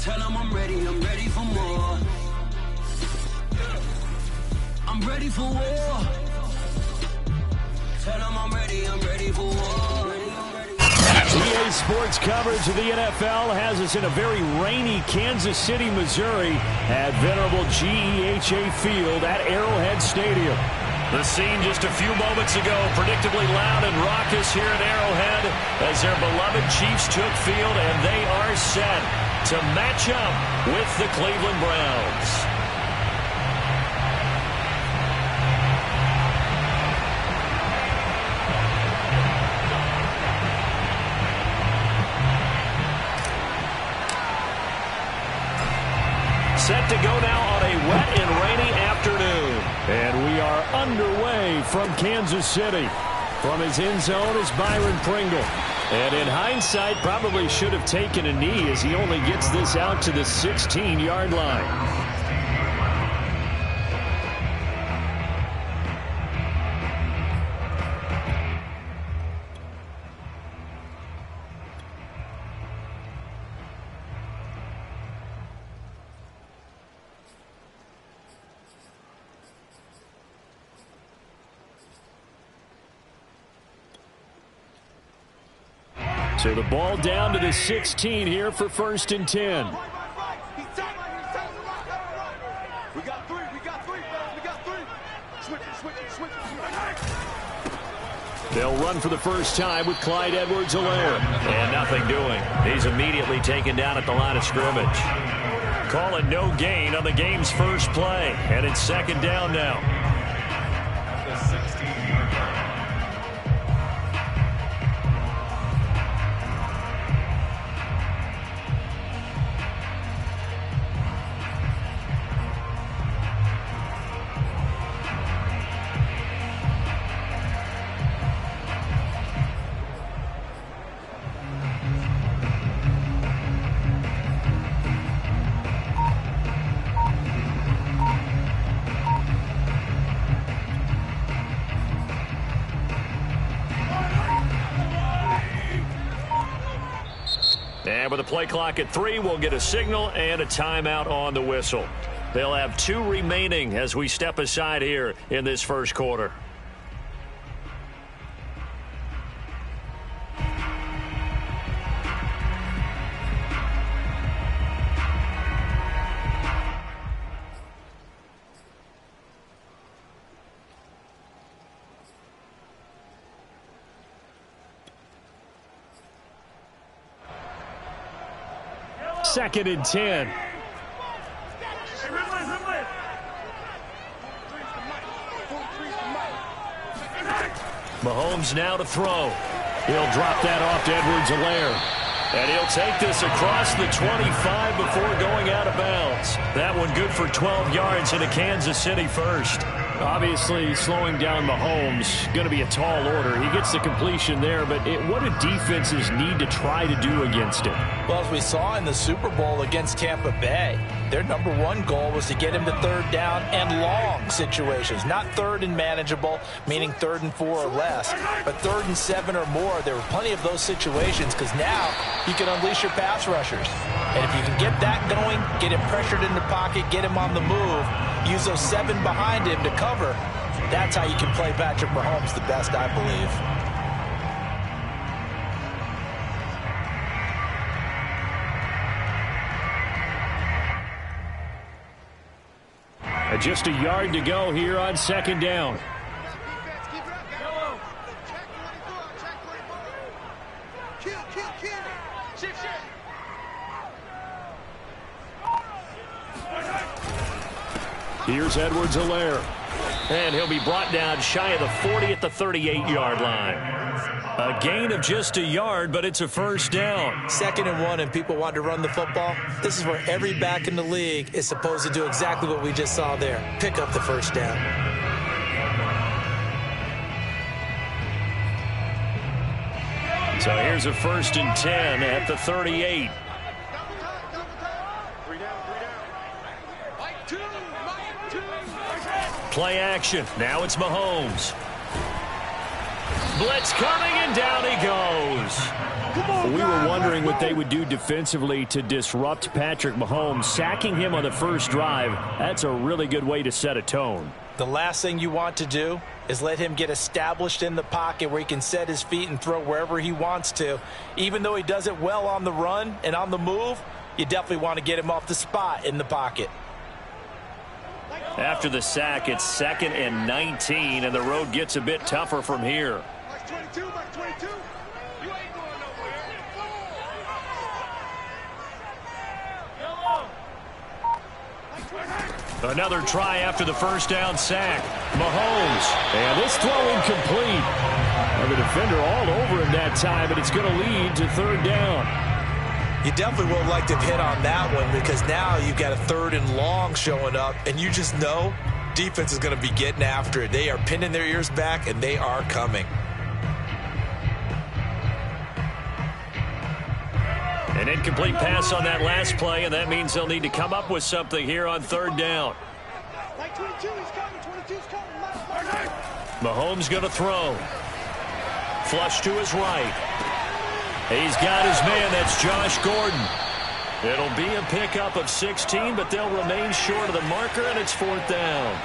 Tell them I'm ready for more. I'm ready for war. Tell them I'm ready for war. EA Sports coverage of the NFL has us in a very rainy Kansas City, Missouri at venerable GEHA Field at Arrowhead Stadium. The scene just a few moments ago, predictably loud and raucous here at Arrowhead as their beloved Chiefs took field, and they are set to match up with the Cleveland Browns. Set to go now on a wet and rainy afternoon. And we are underway from Kansas City. From his end zone is Byron Pringle. And in hindsight, probably should have taken a knee as he only gets this out to the 16-yard line. So the ball down to the 16 here for 1st and 10. We got three. Switch. They'll run for the first time with Clyde Edwards-Helaire. And nothing doing. He's immediately taken down at the line of scrimmage. Call it no gain on the game's first play. And it's 2nd down now. And with the play clock at 3, we'll get a signal and a timeout on the whistle. They'll have 2 remaining as we step aside here in this first quarter. Second and 10. Mahomes now to throw. He'll drop that off to Edwards-Helaire. And he'll take this across the 25 before going out of bounds. That one good for 12 yards into Kansas City first. Obviously, slowing down Mahomes, going to be a tall order. He gets the completion there, but what do defenses need to try to do against him? Well, as we saw in the Super Bowl against Tampa Bay, their number one goal was to get him to 3rd down and long situations. Not 3rd and manageable, meaning 3rd and 4 or less, but 3rd and 7 or more. There were plenty of those situations because now you can unleash your pass rushers. And if you can get that going, get him pressured in the pocket, get him on the move, use those 7 behind him to cover, that's how you can play Patrick Mahomes the best, I believe. Just a yard to go here on 2nd down. Here's Edwards-Helaire. And he'll be brought down shy of the 40 at the 38-yard line. A gain of just a yard, but it's a 1st down. 2nd and 1, and people want to run the football. This is where every back in the league is supposed to do exactly what we just saw there. Pick up the 1st down. So here's a 1st and 10 at the 38. Play action. Now it's Mahomes. blitz coming, and down he goes. We were wondering what they would do defensively to disrupt Patrick Mahomes. Sacking him on the first drive, that's a really good way to set a tone. The last thing you want to do is let him get established in the pocket where he can set his feet and throw wherever he wants to. Even though he does it well on the run and on the move, you definitely want to get him off the spot in the pocket. After the sack, it's 2nd and 19, and the road gets a bit tougher from here. Mike 22, Mike 22. You ain't going nowhere. Another try after the first down sack. Mahomes. And this throw incomplete. Well, the defender all over him that time, but it's going to lead to 3rd down. You definitely would like to have hit on that one because now you've got a 3rd and long showing up, and you just know defense is going to be getting after it. They are pinning their ears back, and they are coming. An incomplete pass on that last play, and that means they'll need to come up with something here on 3rd down. Mike 22, he's coming. 22's coming. Mahomes going to throw. Flush to his right. He's got his man. That's Josh Gordon. It'll be a pickup of 16, but they'll remain short of the marker, and it's 4th down.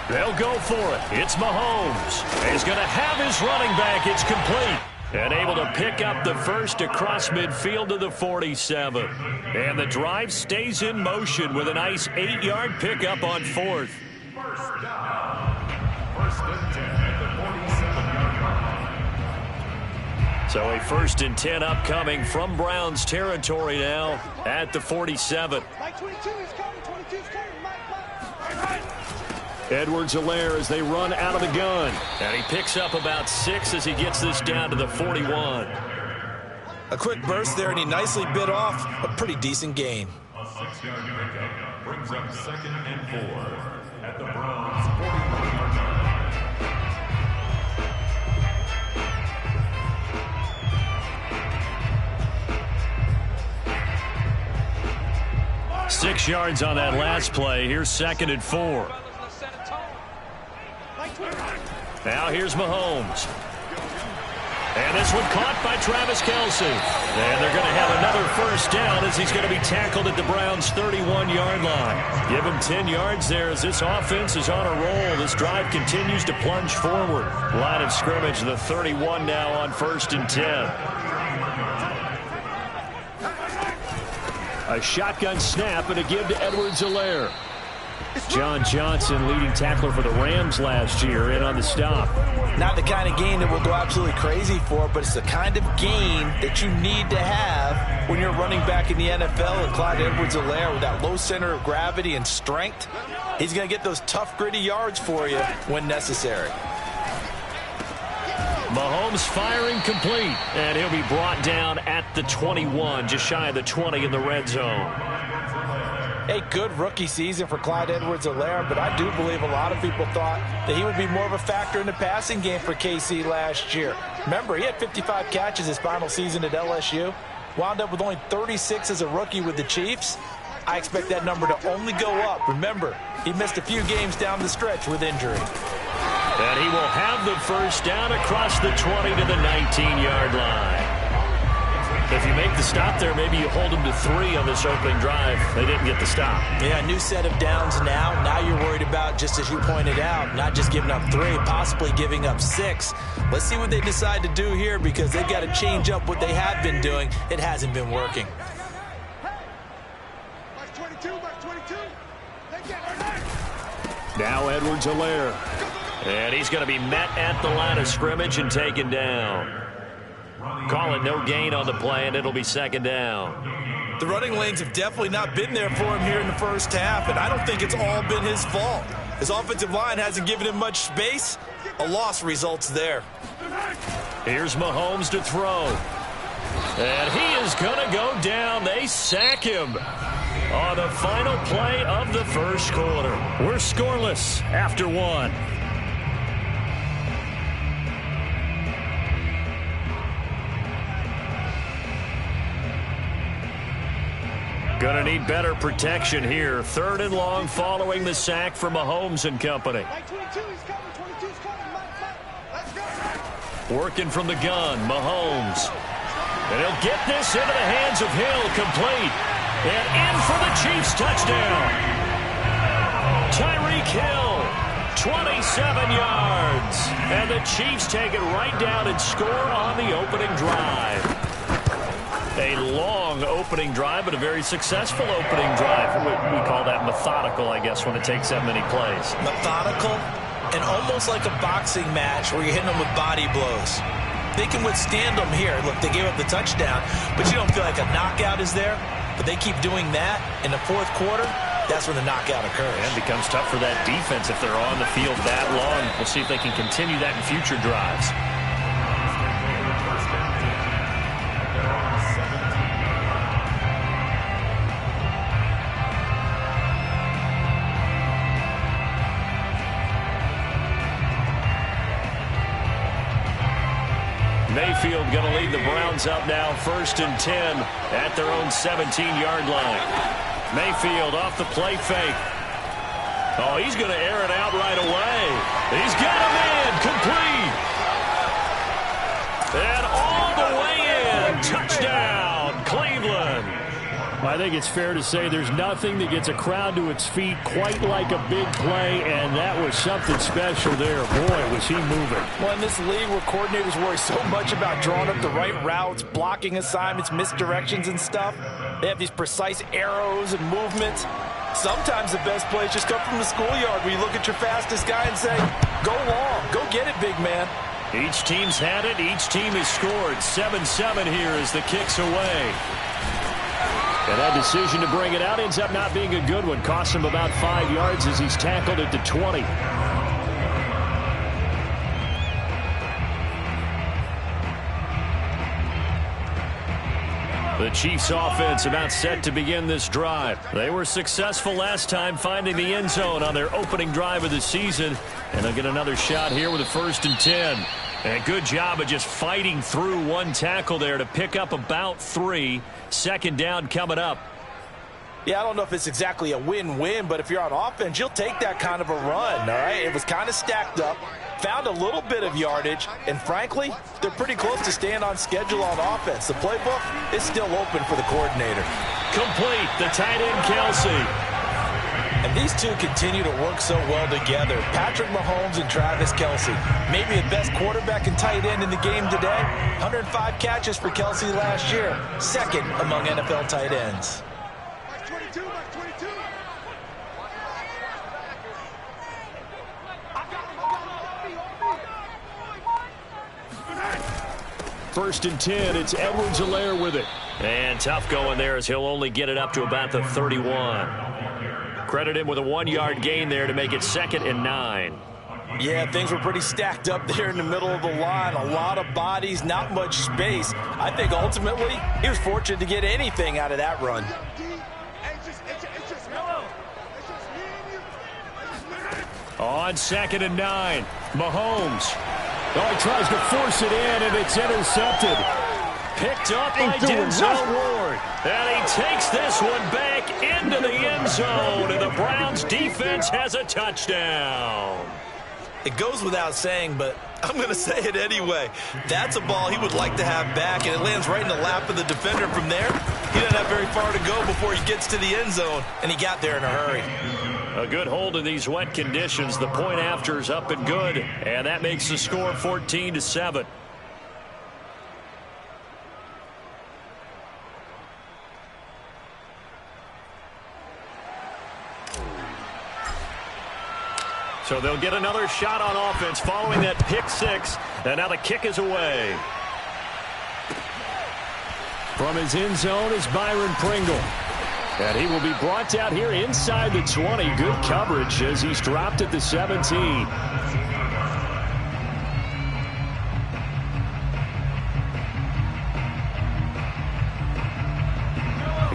They'll go for it. It's Mahomes. He's going to have his running back. It's complete. And able to pick up the first across midfield to the 47. And the drive stays in motion with a nice 8-yard pickup on 4th. First down. 1st and 10 at the 47-yard line. So a 1st and 10 upcoming from Browns territory now at the 47. Mike 22, he's coming. 22's coming. Mike. Edwards-Helaire as they run out of the gun. And he picks up about 6 as he gets this down to the 41. A quick burst there, and he nicely bit off a pretty decent gain. A 6-yard pickup brings up 2nd and 4 at the Browns' 41-yard line. 6 yards on that last play. Here's 2nd and 4. Now here's Mahomes. And this one caught by Travis Kelce. And they're going to have another first down as he's going to be tackled at the Browns' 31-yard line. Give him 10 yards there as this offense is on a roll. This drive continues to plunge forward. Line of scrimmage, the 31 now on 1st and 10. A shotgun snap and a give to Edwards-Helaire. John Johnson, leading tackler for the Rams last year, in on the stop. Not the kind of gain that we'll go absolutely crazy for, but it's the kind of gain that you need to have when you're running back in the NFL. And Clyde Edwards-Helaire, with that low center of gravity and strength, he's going to get those tough, gritty yards for you when necessary. Mahomes firing complete, and he'll be brought down at the 21, just shy of the 20 in the red zone. A good rookie season for Clyde Edwards-Helaire, but I do believe a lot of people thought that he would be more of a factor in the passing game for KC last year. Remember, he had 55 catches his final season at LSU, wound up with only 36 as a rookie with the Chiefs. I expect that number to only go up. Remember, he missed a few games down the stretch with injury. And he will have the first down across the 20 to the 19-yard line. If you make the stop there, maybe you hold them to 3 on this opening drive. They didn't get the stop. Yeah, new set of downs now. Now you're worried about, just as you pointed out, not just giving up 3, possibly giving up 6. Let's see what they decide to do here because they've got to change up what they have been doing. It hasn't been working. Mike 22, Mike 22. Now Edwards-Helaire. And he's going to be met at the line of scrimmage and taken down. Call it no gain on the play, and it'll be 2nd down. The running lanes have definitely not been there for him here in the first half, and I don't think it's all been his fault. His offensive line hasn't given him much space. A loss results there. Here's Mahomes to throw. And he is going to go down. They sack him on the final play of the first quarter. We're scoreless after 1. Going to need better protection here. 3rd and long following the sack from Mahomes and company. Working from the gun, Mahomes. And he'll get this into the hands of Hill, complete. And in for the Chiefs touchdown. Tyreek Hill, 27 yards. And the Chiefs take it right down and score on the opening drive. A long opening drive, but a very successful opening drive. We call that methodical, I guess, when it takes that many plays. Methodical and almost like a boxing match where you're hitting them with body blows. They can withstand them here. Look, they gave up the touchdown, but you don't feel like a knockout is there. But they keep doing that in the 4th quarter. That's when the knockout occurs. And it becomes tough for that defense if they're on the field that long. We'll see if they can continue that in future drives. Mayfield going to lead the Browns up now, 1st and 10 at their own 17-yard line. Mayfield off the play fake. Oh, he's going to air it out right away. He's got a man, complete. And all the way in, touchdown, Cleveland. I think it's fair to say there's nothing that gets a crowd to its feet quite like a big play, and that was something special there. Boy, was he moving. Well, in this league where coordinators worry so much about drawing up the right routes, blocking assignments, misdirections and stuff, they have these precise arrows and movements. Sometimes the best plays just come from the schoolyard where you look at your fastest guy and say, go long, go get it, big man. Each team's had it. Each team has scored. 7-7 here as the kick's away. And that decision to bring it out ends up not being a good one. Costs him about 5 yards as he's tackled at the 20. The Chiefs offense about set to begin this drive. They were successful last time finding the end zone on their opening drive of the season. And they'll get another shot here with a 1st and 10. And a good job of just fighting through one tackle there to pick up about 3. 2nd down coming up. Yeah, I don't know if it's exactly a win-win, but if you're on offense, you'll take that kind of a run, all right? It was kind of stacked up, found a little bit of yardage, and frankly, they're pretty close to staying on schedule on offense. The playbook is still open for the coordinator. Complete, the tight end, Kelce. And these two continue to work so well together. Patrick Mahomes and Travis Kelce. Maybe the best quarterback and tight end in the game today. 105 catches for Kelce last year. 2nd among NFL tight ends. Mark 22, Mark 22. 1st and 10. It's Edwards-Helaire with it. And tough going there as he'll only get it up to about the 31. Credit him with a 1-yard gain there to make it 2nd and 9. Yeah, things were pretty stacked up there in the middle of the line. A lot of bodies, not much space. I think ultimately he was fortunate to get anything out of that run. On 2nd and 9, Mahomes. Oh, he tries to force it in, and it's intercepted. Picked up by Denzel Ward. And he takes this one back into the end zone. And the Browns defense has a touchdown. It goes without saying, but I'm going to say it anyway. That's a ball he would like to have back, and it lands right in the lap of the defender. From there, he doesn't have very far to go before he gets to the end zone, and he got there in a hurry. A good hold in these wet conditions. The point after is up and good, and that makes the score 14-7. So they'll get another shot on offense following that pick 6. And now the kick is away. From his end zone is Byron Pringle. And he will be brought out here inside the 20. Good coverage as he's dropped at the 17.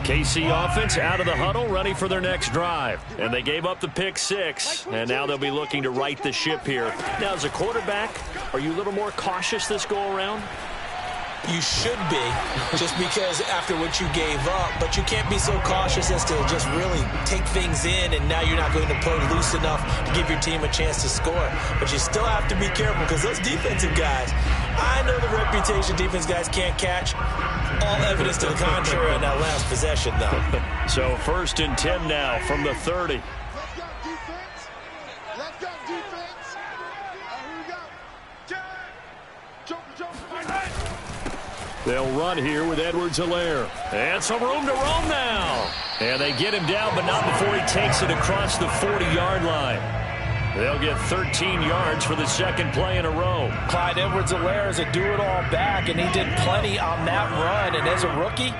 KC offense out of the huddle, ready for their next drive. And they gave up the pick 6, and now they'll be looking to right the ship here. Now, as a quarterback, are you a little more cautious this go-around? You should be, just because after what you gave up, but you can't be so cautious as to just really take things in, and now you're not going to play loose enough to give your team a chance to score. But you still have to be careful, because those defensive guys, I know the reputation defense guys can't catch. All evidence to the contrary on that last possession, though. So 1st and 10 now from the 30. Let's go, defense. Let's go, defense. Here we go. Jump. They'll run here with Edwards-Helaire. And some room to roam now. And they get him down, but not before he takes it across the 40-yard line. They'll get 13 yards for the second play in a row. Clyde Edwards-Helaire is a do-it-all back, and he did plenty on that run. And as a rookie,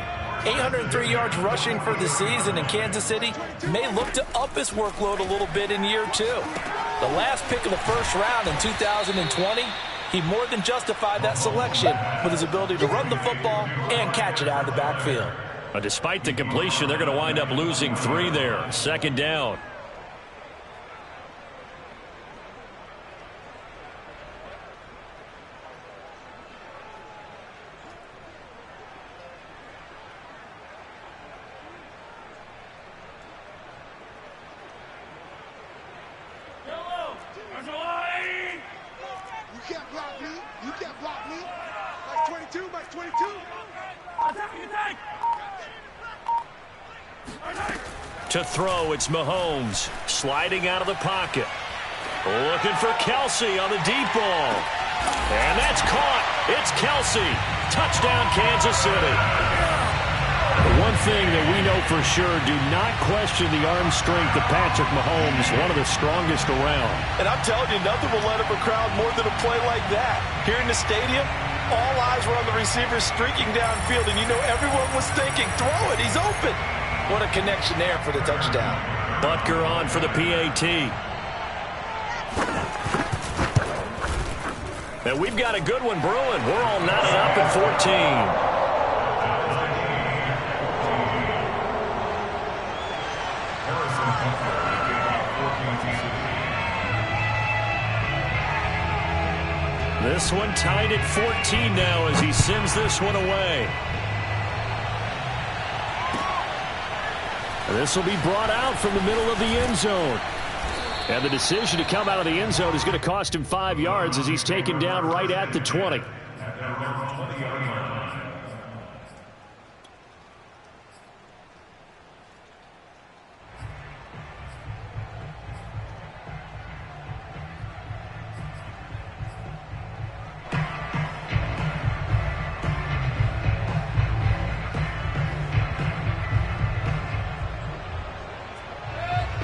803 yards rushing for the season, in Kansas City may look to up his workload a little bit in year 2. The last pick of the first round in 2020, he more than justified that selection with his ability to run the football and catch it out of the backfield. Despite the completion, they're going to wind up losing 3 there. 2nd down. You can't block me. You can't block me. Max 22, Max 22. To throw, it's Mahomes sliding out of the pocket. Looking for Kelsey on the deep ball. And that's caught. It's Kelsey. Touchdown, Kansas City. One thing that we know for sure, do not question the arm strength of Patrick Mahomes, one of the strongest around. And I'm telling you, nothing will let up a crowd more than a play like that. Here in the stadium, all eyes were on the receiver streaking downfield, and you know everyone was thinking, throw it, he's open. What a connection there for the touchdown. Butker on for the PAT. And we've got a good one brewing. We're all knotted up at 14. This one tied at 14 now as he sends this one away. This will be brought out from the middle of the end zone. And the decision to come out of the end zone is going to cost him 5 yards as he's taken down right at the 20.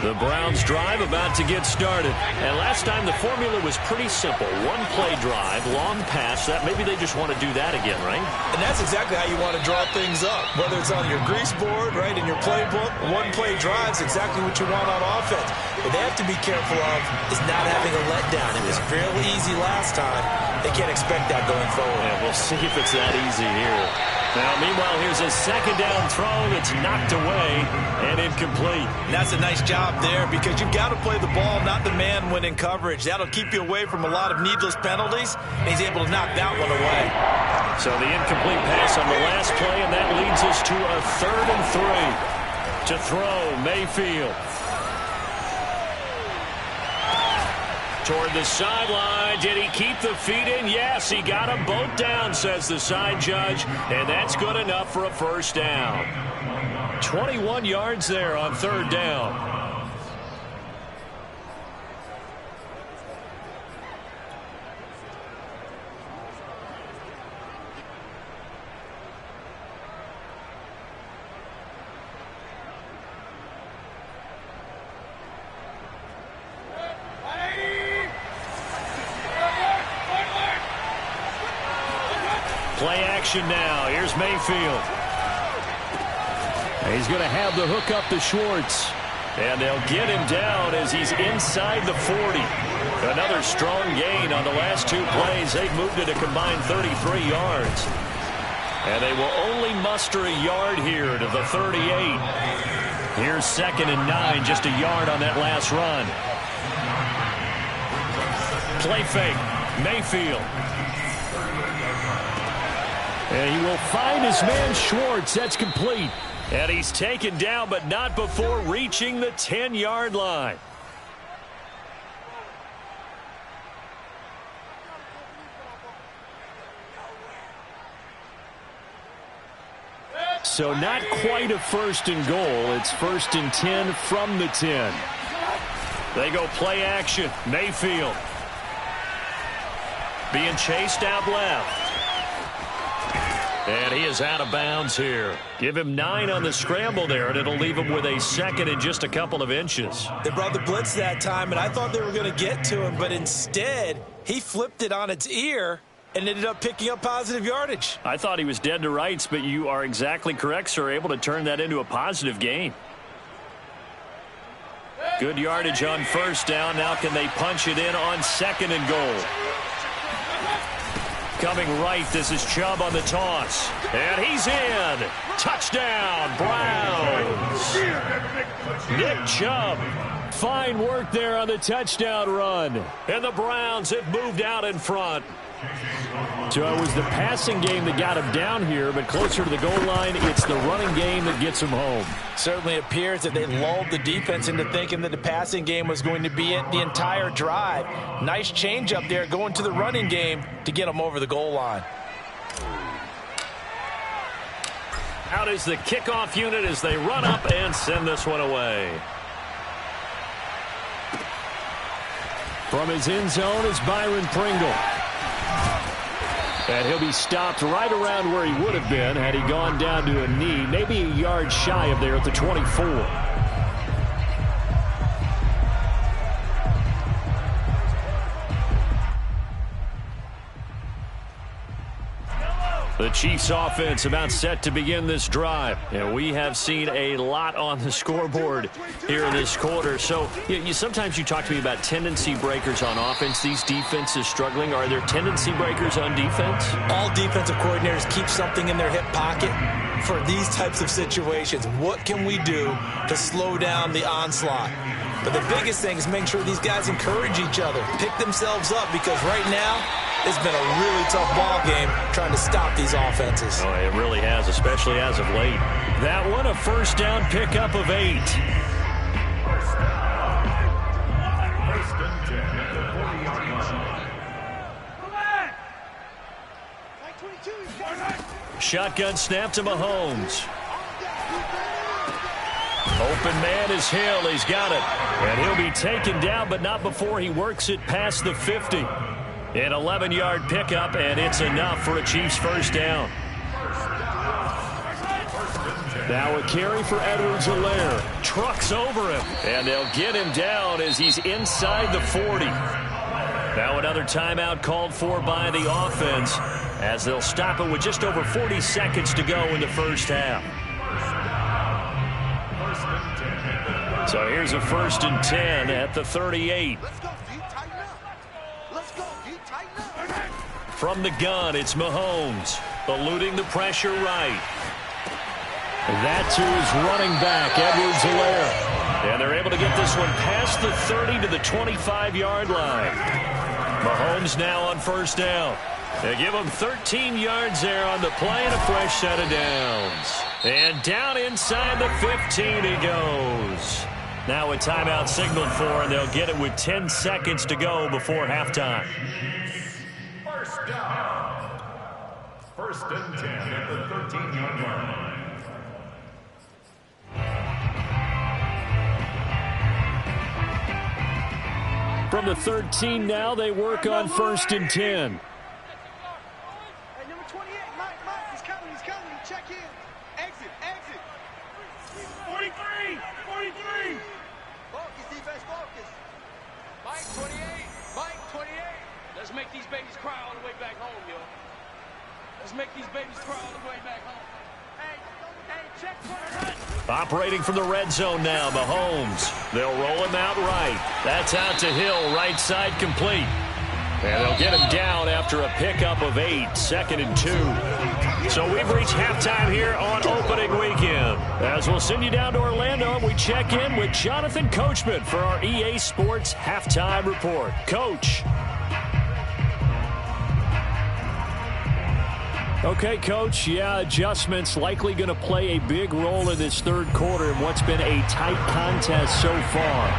The Browns drive about to get started. And last time the formula was pretty simple. One play drive, long pass. That maybe they just want to do that again, right? And that's exactly how you want to draw things up. Whether it's on your grease board, right, in your playbook, one play drive's exactly what you want on offense. What they have to be careful of is not having a letdown. It was fairly easy last time. They can't expect that going forward. Yeah, we'll see if it's that easy here. Now, meanwhile, here's a second down throw that's knocked away and incomplete. And that's a nice job there because you've got to play the ball, not the man when in coverage. That'll keep you away from a lot of needless penalties, and he's able to knock that one away. So the incomplete pass on the last play, and that leads us to a 3rd and 3. To throw, Mayfield. Toward the sideline. Did he keep the feet in? Yes, he got them both down, says the side judge. And that's good enough for a first down. 21 yards there on 3rd down. Play action now. Here's Mayfield. He's going to have the hook up to Schwartz. And they'll get him down as he's inside the 40. Another strong gain on the last 2 plays. They've moved it a combined 33 yards. And they will only muster a yard here to the 38. Here's 2nd and 9, just a yard on that last run. Play fake. Mayfield. And he will find his man Schwartz. That's complete. And he's taken down, but not before reaching the 10-yard line. So not quite a first and goal. It's first and 10 from the 10. They go play action. Mayfield being chased out left. And he is out of bounds here. Give him 9 on the scramble there, and it'll leave him with a second and just a couple of inches. They brought the blitz that time, and I thought they were going to get to him, but instead he flipped it on its ear and ended up picking up positive yardage. I thought he was dead to rights, but you are exactly correct, sir. Able to turn that into a positive gain. Good yardage on first down. Now can they punch it in on second and goal? Coming right, this is Chubb on the toss. And he's in. Touchdown, Browns. Nick Chubb. Fine work there on the touchdown run. And the Browns have moved out in front. So it was the passing game that got him down here, but closer to the goal line, it's the running game that gets him home. Certainly appears that they lulled the defense into thinking that the passing game was going to be it the entire drive. Nice change up there going to the running game to get them over the goal line. Out is the kickoff unit as they run up and send this one away. From his end zone is Byron Pringle. And he'll be stopped right around where he would have been had he gone down to a knee, maybe a yard shy of there at the 24. The Chiefs offense about set to begin this drive. And we have seen a lot on the scoreboard here in this quarter. So sometimes you talk to me about tendency breakers on offense. These defenses struggling. Are there tendency breakers on defense? All defensive coordinators keep something in their hip pocket for these types of situations. What can we do to slow down the onslaught? But the biggest thing is making sure these guys encourage each other, pick themselves up, because right now it's been a really tough ball game trying to stop these offenses. Oh, it really has, especially as of late. That one a first down pickup of 8. First and 10 at the 40-yard line. Shotgun snap to Mahomes. Open man is Hill. He's got it. And he'll be taken down, but not before he works it past the 50. An 11-yard pickup, and it's enough for a Chiefs first down. Now a carry for Edwards-Helaire. Trucks over him, and they'll get him down as he's inside the 40. Now another timeout called for by the offense as they'll stop it with just over 40 seconds to go in the first half. So here's a first and 10 at the 38. From the gun, it's Mahomes, eluding the pressure right. That to his running back, Edwards-Helaire. And they're able to get this one past the 30 to the 25-yard line. Mahomes now on first down. They give him 13 yards there on the play and a fresh set of downs. And down inside the 15 he goes. Now a timeout signaled for, and they'll get it with 10 seconds to go before halftime. First down. First and 10 at the 13-yard line. From the 13 now, they work on first and 10. Hey, number 28, Mike, he's coming, check in. Exit. 43. Focus, defense, focus. Mike, 28. Let's make these babies cry all the way back home, yo. Let's make these babies cry all the way back home. Hey, check for it. Operating from the red zone now, Mahomes. They'll roll him out right. That's out to Hill, right side complete. And they'll get him down after a pickup of 8, 2nd and 2. So we've reached halftime here on opening weekend. As we'll send you down to Orlando, we check in with Jonathan Coachman for our EA Sports Halftime Report. Coach. Okay, Coach, yeah, adjustments likely going to play a big role in this third quarter in what's been a tight contest so far.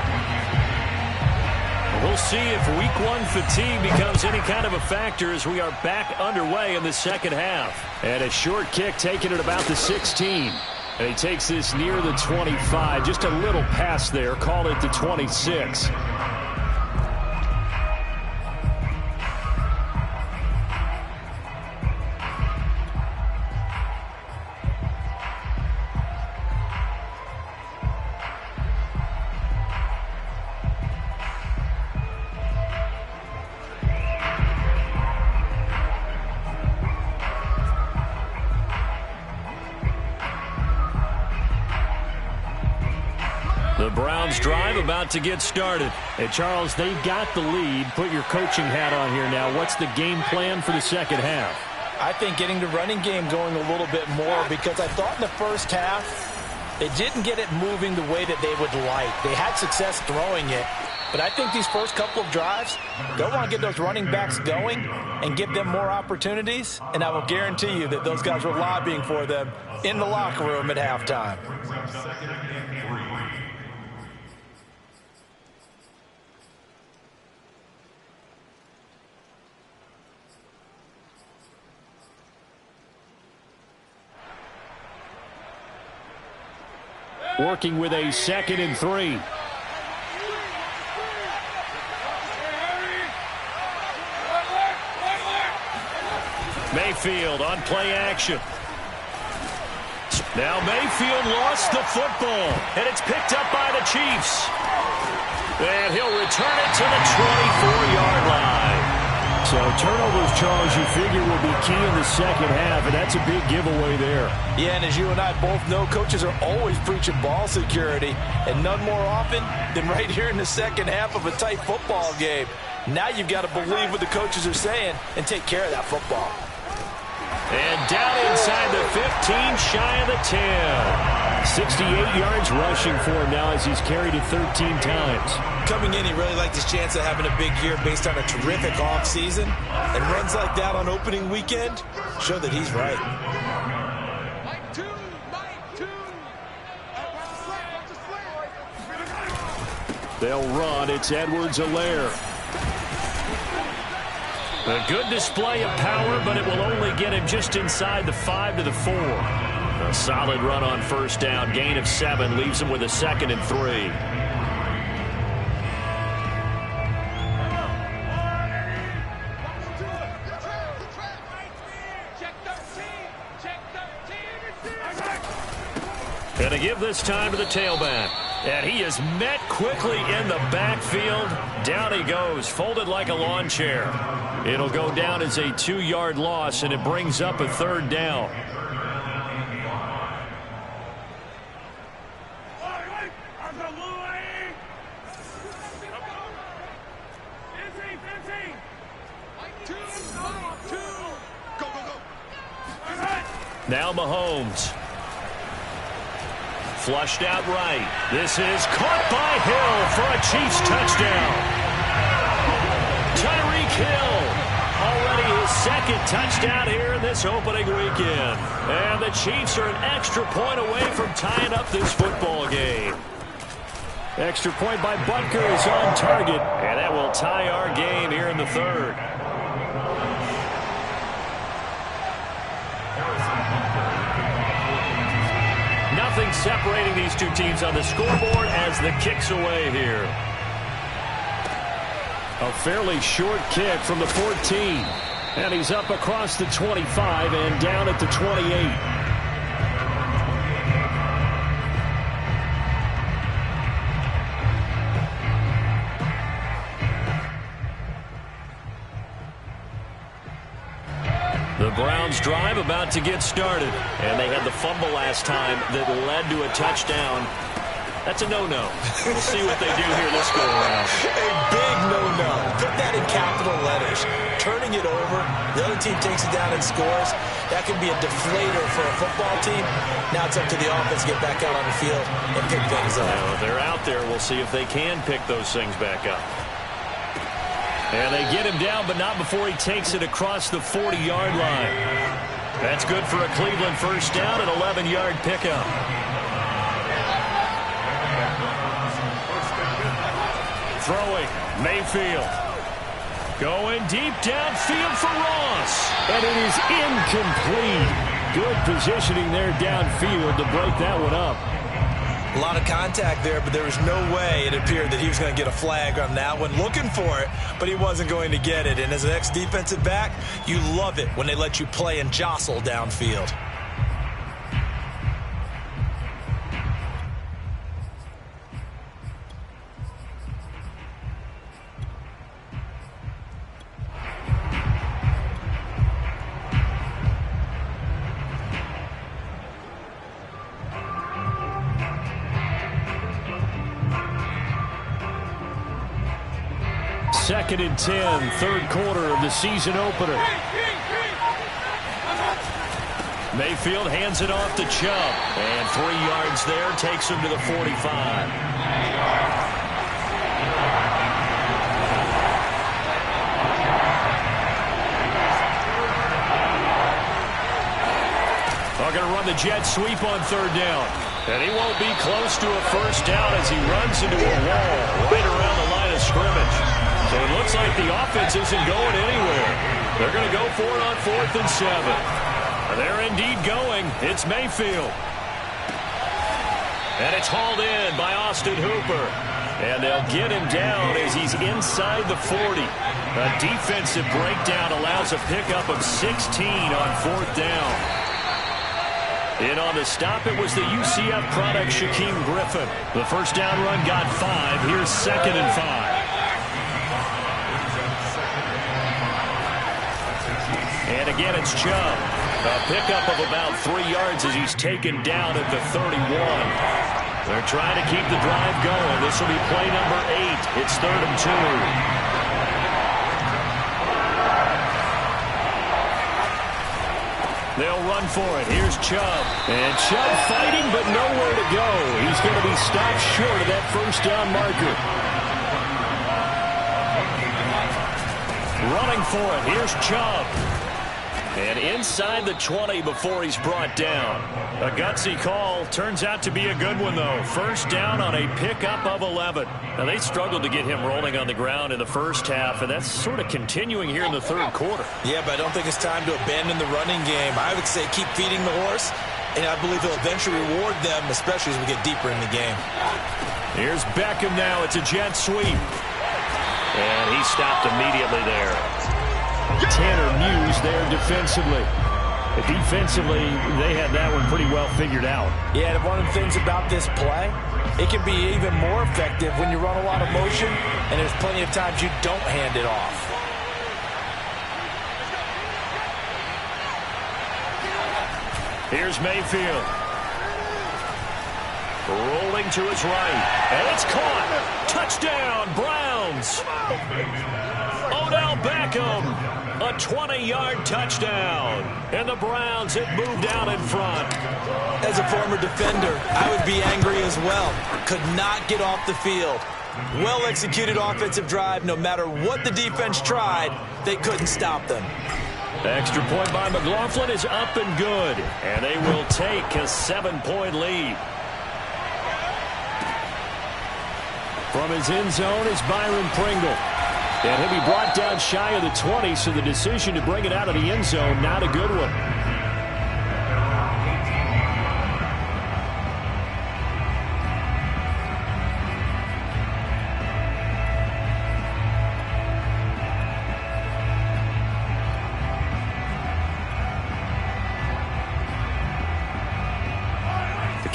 We'll see if week one fatigue becomes any kind of a factor as we are back underway in the second half. And a short kick taken at about the 16. And he takes this near the 25. Just a little pass there. Call it the 26. The Browns drive about to get started. And Charles, they've got the lead. Put your coaching hat on here now. What's the game plan for the second half? I think getting the running game going a little bit more, because I thought in the first half they didn't get it moving the way that they would like. They had success throwing it, but I think these first couple of drives, they'll want to get those running backs going and give them more opportunities, and I will guarantee you that those guys were lobbying for them in the locker room at halftime. Working with a 2nd and 3. Mayfield on play action. Now Mayfield lost the football, and it's picked up by the Chiefs. And he'll return it to the 24-yard line. So turnovers, Charles, you figure will be key in the second half, and that's a big giveaway there. Yeah, and as you and I both know, coaches are always preaching ball security, and none more often than right here in the second half of a tight football game. Now you've got to believe what the coaches are saying and take care of that football. And down inside the 15, shy of the 10. 68 yards rushing for him now as he's carried it 13 times. Coming in, he really liked his chance of having a big year based on a terrific offseason. And runs like that on opening weekend show that he's right. Mike two. They'll run. It's Edwards-Helaire. A good display of power, but it will only get him just inside the 5 to the 4. A solid run on first down. Gain of 7 leaves him with a 2nd and 3. And to give this time to the tailback. And he is met quickly in the backfield. Down he goes, folded like a lawn chair. It'll go down as a 2-yard loss, and it brings up a 3rd down. Now Mahomes. Flushed out right. This is caught by Hill for a Chiefs touchdown. Tyreek Hill, already his 2nd touchdown here in this opening weekend. And the Chiefs are an extra point away from tying up this football game. Extra point by Butker is on target. And that will tie our game here in the 3rd. Nothing separating these two teams on the scoreboard as the kick's away here. A fairly short kick from the 14. And he's up across the 25 and down at the 28. The Browns drive about to get started. And they had the fumble last time that led to a touchdown. That's a no-no. We'll see what they do here this go-around. A big no-no. Put that in capital letters. Turning it over, the other team takes it down and scores. That can be a deflator for a football team. Now it's up to the offense to get back out on the field and pick things up. Now, if they're out there, we'll see if they can pick those things back up. And they get him down, but not before he takes it across the 40-yard line. That's good for a Cleveland first down, an 11-yard pickup. Throwing, Mayfield. Going deep downfield for Ross. And it is incomplete. Good positioning there downfield to break that one up. A lot of contact there, but there was no way it appeared that he was going to get a flag on that one. Looking for it, but he wasn't going to get it. And as an ex-defensive back, you love it when they let you play and jostle downfield. Second and 10, third quarter of the season opener. Mayfield hands it off to Chubb. And 3 yards there, takes him to the 45. They're going to run the jet sweep on third down. And he won't be close to a first down as he runs into a wall right around the line of scrimmage. So it looks like the offense isn't going anywhere. They're going to go for it on 4th and 7. And they're indeed going. It's Mayfield. And it's hauled in by Austin Hooper. And they'll get him down as he's inside the 40. A defensive breakdown allows a pickup of 16 on 4th down. In on the stop, it was the UCF product, Shaquem Griffin. The first down run got 5. Here's 2nd and 5. And again, it's Chubb. A pickup of about 3 yards as he's taken down at the 31. They're trying to keep the drive going. This will be play number 8. It's 3rd and 2. They'll run for it. Here's Chubb. And Chubb fighting, but nowhere to go. He's going to be stopped short of that first down marker. Running for it. Here's Chubb. And inside the 20 before he's brought down. A gutsy call. Turns out to be a good one, though. First down on a pickup of 11. Now, they struggled to get him rolling on the ground in the first half, and that's sort of continuing here in the third quarter. Yeah, but I don't think it's time to abandon the running game. I would say keep feeding the horse, and I believe he'll eventually reward them, especially as we get deeper in the game. Here's Beckham now. It's a jet sweep. And he stopped immediately there. Tanner Muse there defensively. Defensively, they had that one pretty well figured out. Yeah, and one of the things about this play, it can be even more effective when you run a lot of motion, and there's plenty of times you don't hand it off. Here's Mayfield. Rolling to his right. And it's caught. Touchdown, Browns. Odell Beckham. A 20-yard touchdown. And the Browns have moved out in front. As a former defender, I would be angry as well. Could not get off the field. Well-executed offensive drive. No matter what the defense tried, they couldn't stop them. Extra point by McLaughlin is up and good. And they will take a 7-point lead. From his end zone is Byron Pringle. And he'll be brought down shy of the 20, so the decision to bring it out of the end zone, not a good one.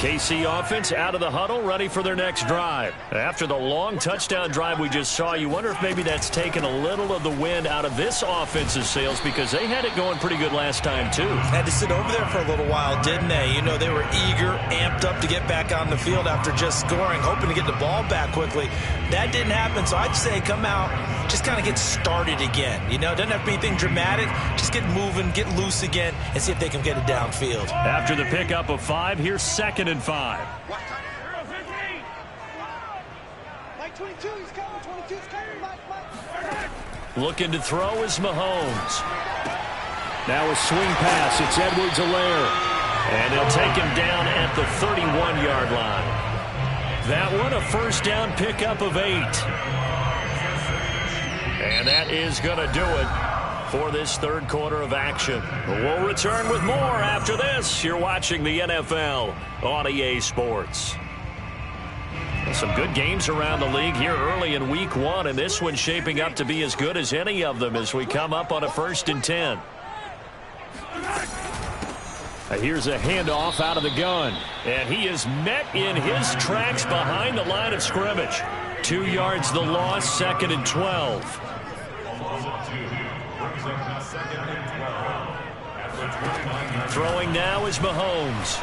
KC offense out of the huddle, ready for their next drive. After the long touchdown drive we just saw, you wonder if maybe that's taken a little of the wind out of this offense's sails, because they had it going pretty good last time, too. Had to sit over there for a little while, didn't they? You know, they were eager, amped up to get back on the field after just scoring, hoping to get the ball back quickly. That didn't happen, so I'd say come out, just kind of get started again. You know, it doesn't have to be anything dramatic. Just get moving, get loose again, and see if they can get it downfield. After the pickup of 5, here's 2nd and 5. Mike 22, he's coming. 22's coming. Mike. Looking to throw is Mahomes. Now a swing pass. It's Edwards-Helaire. And they'll take him down at the 31-yard line. That one, a first down pickup of 8. And that is going to do it for this third quarter of action. We'll return with more after this. You're watching the NFL on EA Sports. Some good games around the league here early in Week 1, and this one's shaping up to be as good as any of them as we come up on a 1st and 10. Here's a handoff out of the gun. And he is met in his tracks behind the line of scrimmage. 2 yards the loss, 2nd and 12. Throwing now is Mahomes.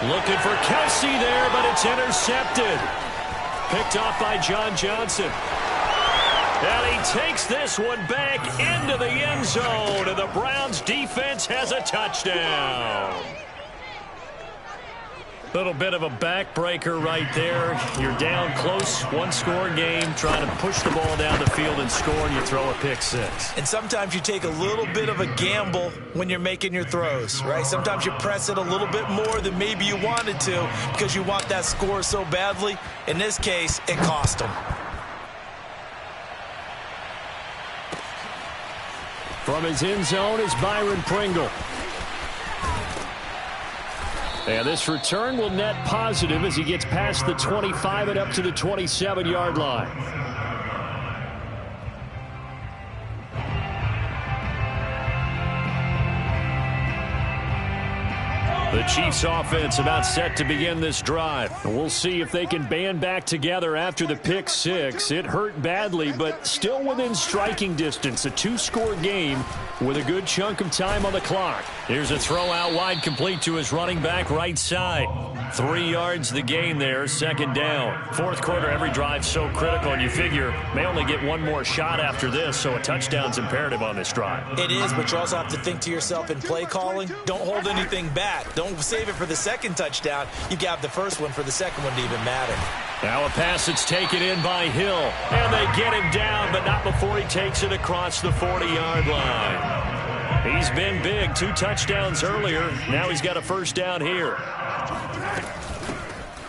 Looking for Kelsey there, but it's intercepted. Picked off by John Johnson. And he takes this one back into the end zone, and the Browns defense has a touchdown. Little bit of a backbreaker right there. You're down close, 1-score game, trying to push the ball down the field and score, and you throw a pick 6. And sometimes you take a little bit of a gamble when you're making your throws, right? Sometimes you press it a little bit more than maybe you wanted to because you want that score so badly. In this case, it cost them. From his end zone is Byron Pringle. And this return will net positive as he gets past the 25 and up to the 27-yard line. The Chiefs offense about set to begin this drive. We'll see if they can band back together after the pick 6. It hurt badly, but still within striking distance. A 2-score game with a good chunk of time on the clock. Here's a throw out wide, complete to his running back right side. 3 yards the gain there, 2nd down. 4th quarter, every drive so critical, and you figure may only get one more shot after this, so a touchdown's imperative on this drive. It is, but you also have to think to yourself in play calling, don't hold anything back. Don't save it for the second touchdown. You got the first one for the second one to even matter. Now a pass that's taken in by Hill, and they get him down, but not before he takes it across the 40-yard line. He's been big, 2 touchdowns earlier. Now he's got a first down here.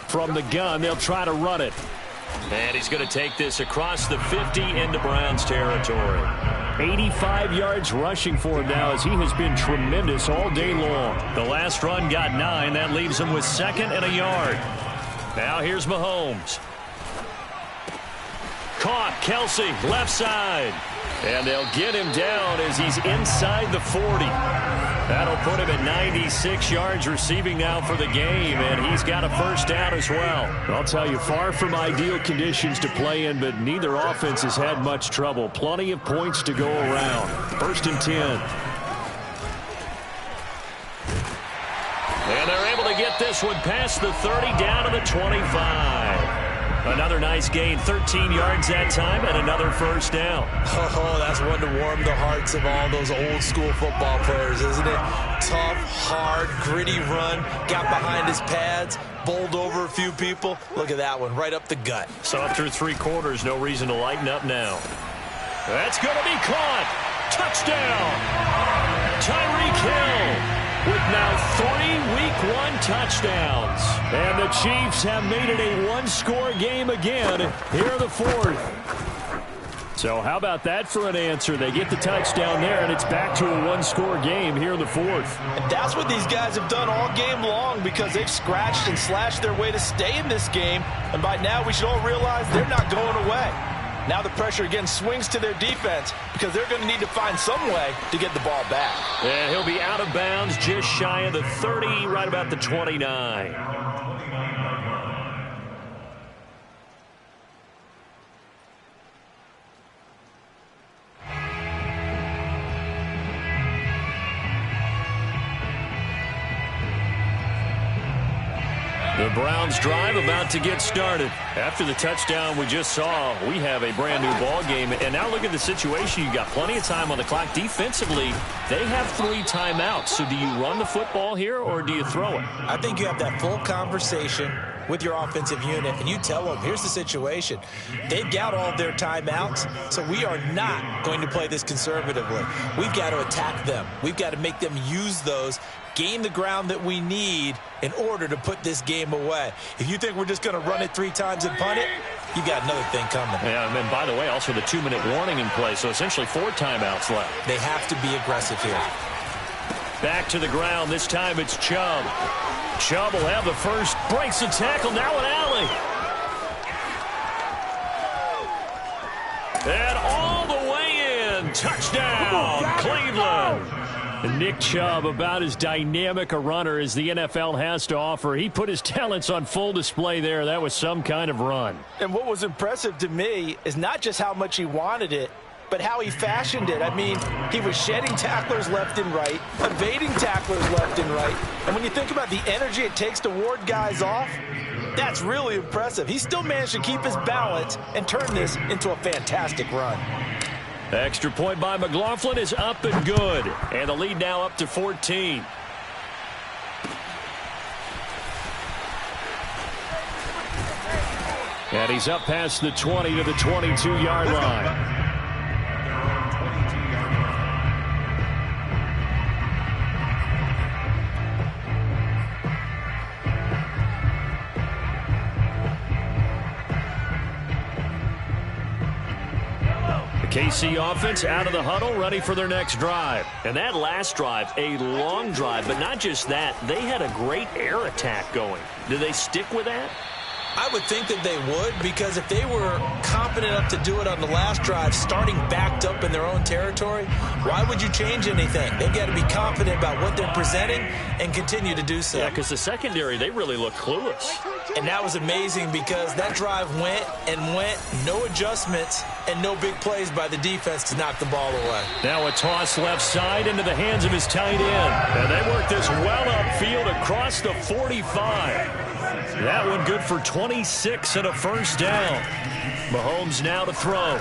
From the gun, they'll try to run it. And he's going to take this across the 50 into Browns territory. 85 yards rushing for him now as he has been tremendous all day long. The last run got 9. That leaves him with 2nd and a yard. Now here's Mahomes. Caught, Kelsey, left side. And they'll get him down as he's inside the 40. That'll put him at 96 yards receiving now for the game, and he's got a first down as well. I'll tell you, far from ideal conditions to play in, but neither offense has had much trouble. Plenty of points to go around. 1st and 10. And they're able to get this one past the 30 down to the 25. Another nice gain, 13 yards that time, and another first down. Oh, that's one to warm the hearts of all those old school football players, isn't it? Tough, hard, gritty run, got behind his pads, bowled over a few people. Look at that one, right up the gut. So up through 3 quarters, no reason to lighten up now. That's going to be caught. Touchdown. Tyreek Hill with now 3 Week 1 touchdowns. And the Chiefs have made it a 1-score game again here in the 4th. So how about that for an answer? They get the touchdown there, and it's back to a 1-score game here in the 4th. And that's what these guys have done all game long because they've scratched and slashed their way to stay in this game. And by now we should all realize they're not going away. Now the pressure again swings to their defense because they're going to need to find some way to get the ball back. And he'll be out of bounds just shy of the 30, right about the 29. The Browns drive about to get started. After the touchdown we just saw, we have a brand new ball game. And now look at the situation. You got plenty of time on the clock. Defensively, they have 3 timeouts. So do you run the football here or do you throw it? I think you have that full conversation with your offensive unit and you tell them, here's the situation. They've got all of their timeouts, so we are not going to play this conservatively. We've got to attack them. We've got to make them use those, gain the ground that we need in order to put this game away. If you think we're just going to run it 3 times and punt it, you got another thing coming. Yeah, and by the way, also the 2-minute warning in play, so essentially 4 timeouts left. They have to be aggressive here. Back to the ground. This time it's Chubb. Chubb will have the first. Breaks the tackle. Now an alley. And all the way in. Touchdown, Cleveland. And Nick Chubb, about as dynamic a runner as the NFL has to offer. He put his talents on full display there. That was some kind of run. And what was impressive to me is not just how much he wanted it, but how he fashioned it. I mean, he was shedding tacklers left and right, evading tacklers left and right. And when you think about the energy it takes to ward guys off, that's really impressive. He still managed to keep his balance and turn this into a fantastic run. Extra point by McLaughlin is up and good. And the lead now up to 14. And he's up past the 20 to the 22-yard line. KC offense out of the huddle, ready for their next drive. And that last drive, a long drive, but not just that. They had a great air attack going. Do they stick with that? I would think that they would, because if they were confident enough to do it on the last drive, starting backed up in their own territory, why would you change anything? They've got to be confident about what they're presenting and continue to do so. Yeah, because the secondary, they really look clueless. And that was amazing because that drive went and went, no adjustments, and no big plays by the defense to knock the ball away. Now a toss left side into the hands of his tight end. And they work this well upfield across the 45. That one good for 26 and a first down. Mahomes now to throw.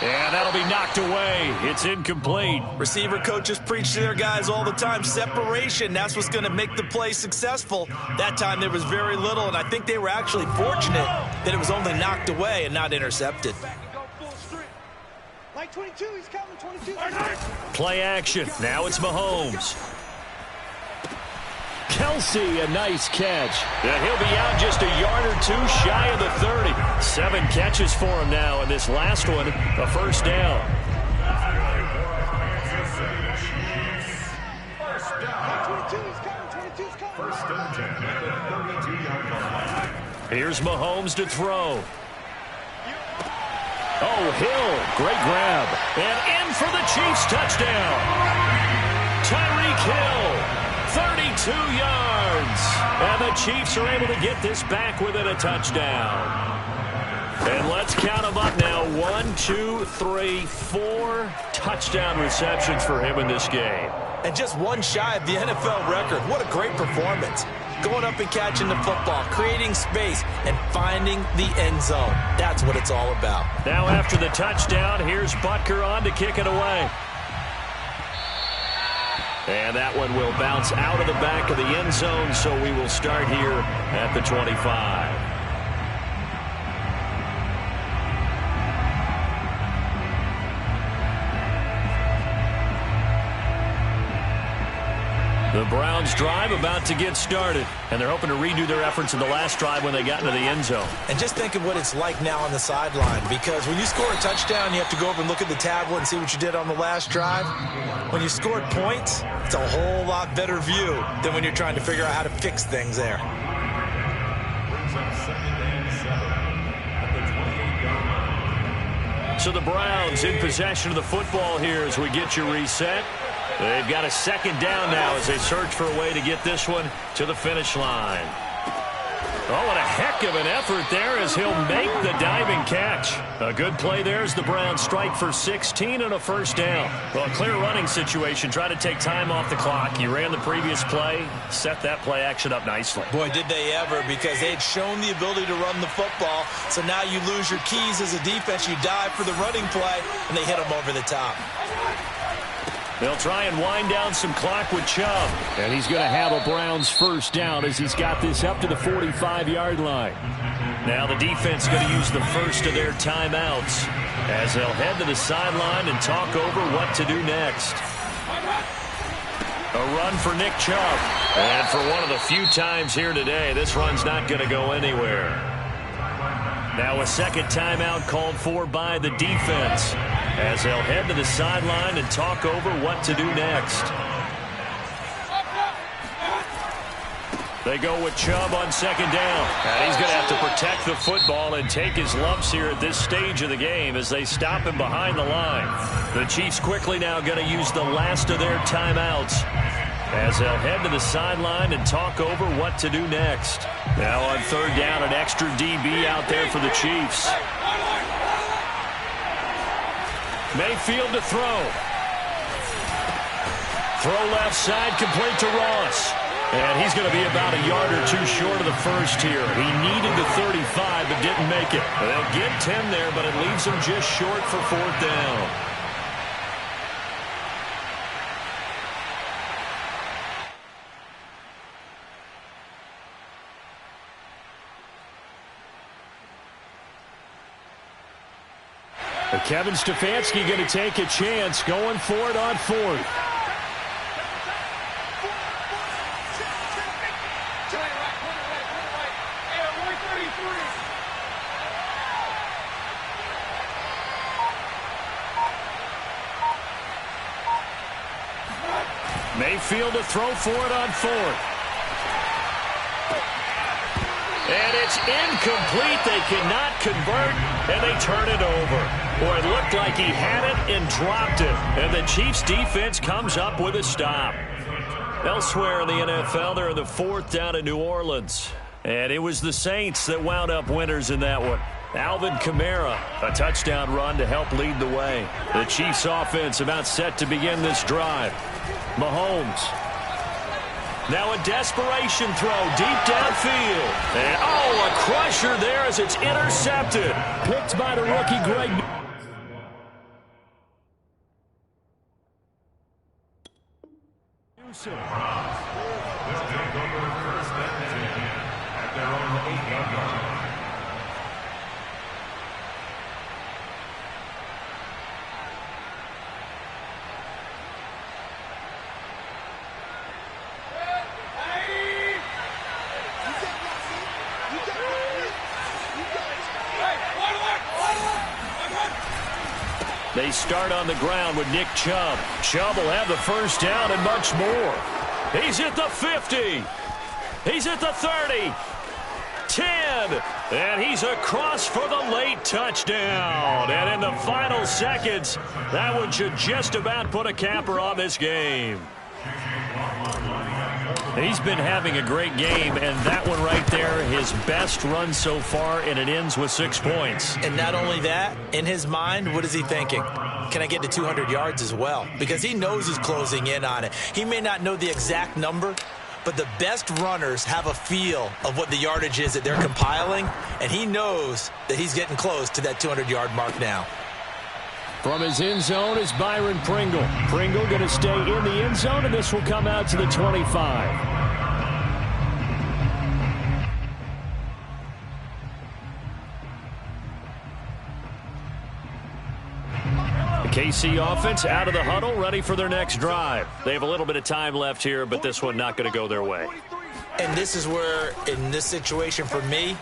And that'll be knocked away. It's incomplete. Receiver coaches preach to their guys all the time. Separation, that's what's going to make the play successful. That time there was very little, and I think they were actually fortunate that it was only knocked away and not intercepted. Like 22, he's coming, 22. Play action. Now it's Mahomes. Kelsey, a nice catch. Yeah, he'll be out just a yard or two shy of the 30. 7 catches for him now, and this last one, a first down. First and 10 at the 32-yard line. Here's Mahomes to throw. Oh, Hill, great grab. And in for the Chiefs touchdown. Tyreek Hill. 32 yards. And the Chiefs are able to get this back within a touchdown. And let's count them up now. 1, 2, 3, 4 touchdown receptions for him in this game. And just one shy of the NFL record. What a great performance. Going up and catching the football, creating space, and finding the end zone. That's what it's all about. Now after the touchdown, here's Butker on to kick it away. And that one will bounce out of the back of the end zone, so we will start here at the 25. The Browns drive about to get started, and they're hoping to redo their efforts in the last drive when they got into the end zone. And just think of what it's like now on the sideline, because when you score a touchdown, you have to go over and look at the tablet and see what you did on the last drive. When you scored points, it's a whole lot better view than when you're trying to figure out how to fix things there. Brings up 2nd and 7 at the 28-yard line. So the Browns in possession of the football here as we get you reset. They've got a second down now as they search for a way to get this one to the finish line. Oh, what a heck of an effort there as he'll make the diving catch. A good play there as the Browns strike for 16 and a first down. Well, a clear running situation. Try to take time off the clock. You ran the previous play, set that play action up nicely. Boy, did they ever, because they'd shown the ability to run the football. So now you lose your keys as a defense. You dive for the running play, and they hit them over the top. They'll try and wind down some clock with Chubb. And he's going to have a Browns first down as he's got this up to the 45-yard line. Now the defense is going to use the first of their timeouts as they'll head to the sideline and talk over what to do next. A run for Nick Chubb. And for one of the few times here today, this run's not going to go anywhere. Now a second timeout called for by the defense as they'll head to the sideline and talk over what to do next. They go with Chubb on second down. And he's going to have to protect the football and take his lumps here at this stage of the game as they stop him behind the line. The Chiefs quickly now going to use the last of their timeouts as they'll head to the sideline and talk over what to do next. Now on third down, an extra DB out there for the Chiefs. Mayfield to throw. Throw left side, complete to Ross. And he's going to be about a yard or two short of the first here. He needed the 35 but didn't make it. They'll get 10 there, but it leaves him just short for fourth down. Kevin Stefanski going to take a chance going for it on fourth. Mayfield to throw for it on fourth. And it's incomplete. They cannot convert, and they turn it over. Boy, it looked like he had it and dropped it. And the Chiefs' defense comes up with a stop. Elsewhere in the NFL, they're in the fourth down in New Orleans. And it was the Saints that wound up winners in that one. Alvin Kamara, a touchdown run to help lead the way. The Chiefs' offense about set to begin this drive. Mahomes. Now a desperation throw deep downfield. And, a crusher there as it's intercepted. Picked by the rookie Greg Newsom. They start on the ground with Nick Chubb. Chubb will have the first down and much more. He's at the 50. He's at the 30. 10. And he's across for the late touchdown. And in the final seconds, that one should just about put a capper on this game. He's been having a great game, and that one right there, his best run so far, and it ends with 6 points. And not only that, in his mind, what is he thinking? Can I get to 200 yards as well? Because he knows he's closing in on it. He may not know the exact number, but the best runners have a feel of what the yardage is that they're compiling, and he knows that he's getting close to that 200-yard mark now. From his end zone is Byron Pringle. Pringle going to stay in the end zone, and this will come out to the 25. The KC offense out of the huddle, ready for their next drive. They have a little bit of time left here, but this one not going to go their way. And this is where, in this situation for me,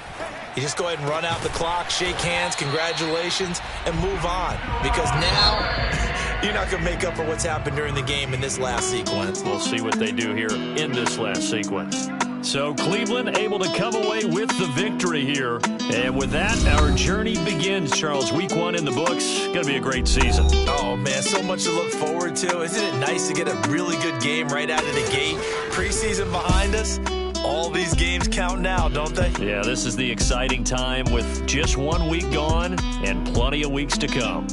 you just go ahead and run out the clock, shake hands, congratulations, and move on. Because now you're not going to make up for what's happened during the game in this last sequence. We'll see what they do here in this last sequence. So Cleveland able to come away with the victory here. And with that, our journey begins, Charles. Week 1 in the books. Going to be a great season. Oh, man, so much to look forward to. Isn't it nice to get a really good game right out of the gate? Preseason behind us. All these games count now, don't they? Yeah, this is the exciting time with just 1 week gone and plenty of weeks to come.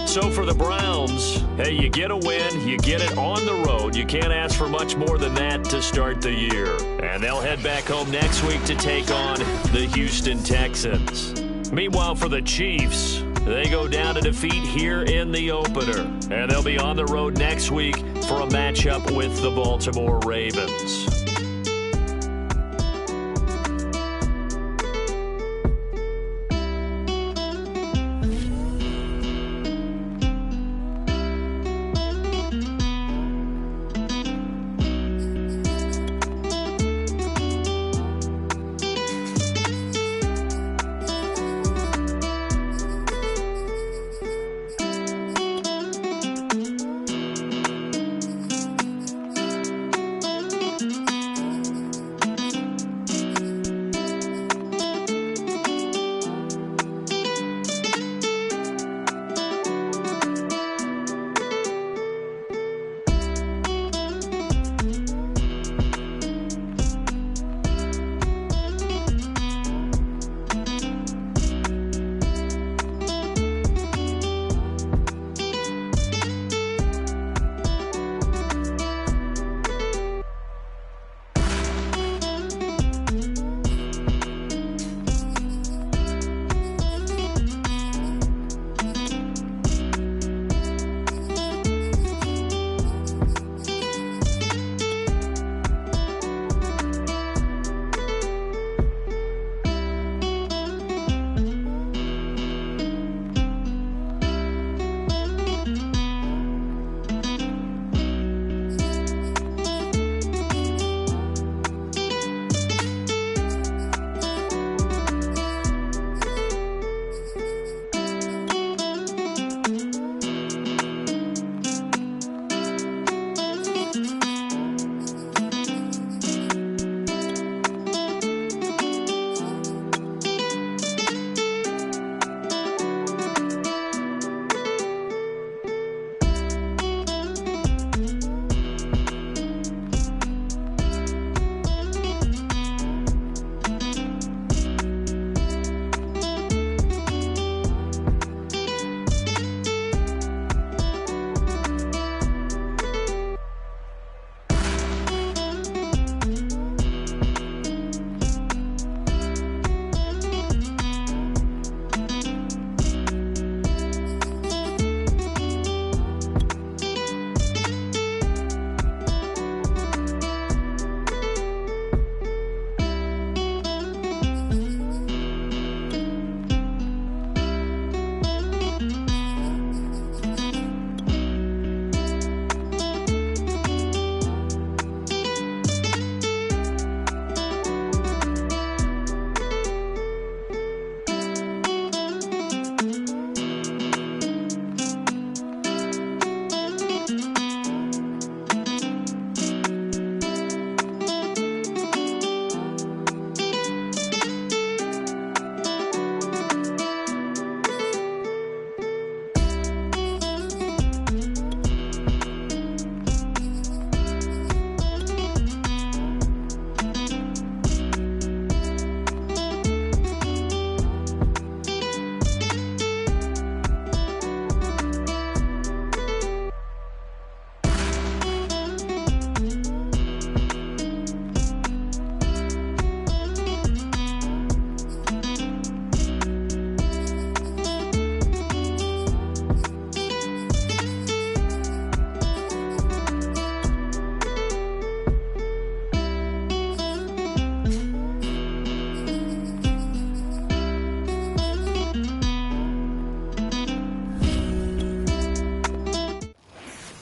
So for the Browns, hey, you get a win, you get it on the road. You can't ask for much more than that to start the year. And they'll head back home next week to take on the Houston Texans. Meanwhile, for the Chiefs, They go down to defeat here in the opener. And they'll be on the road next week for a matchup with the Baltimore Ravens.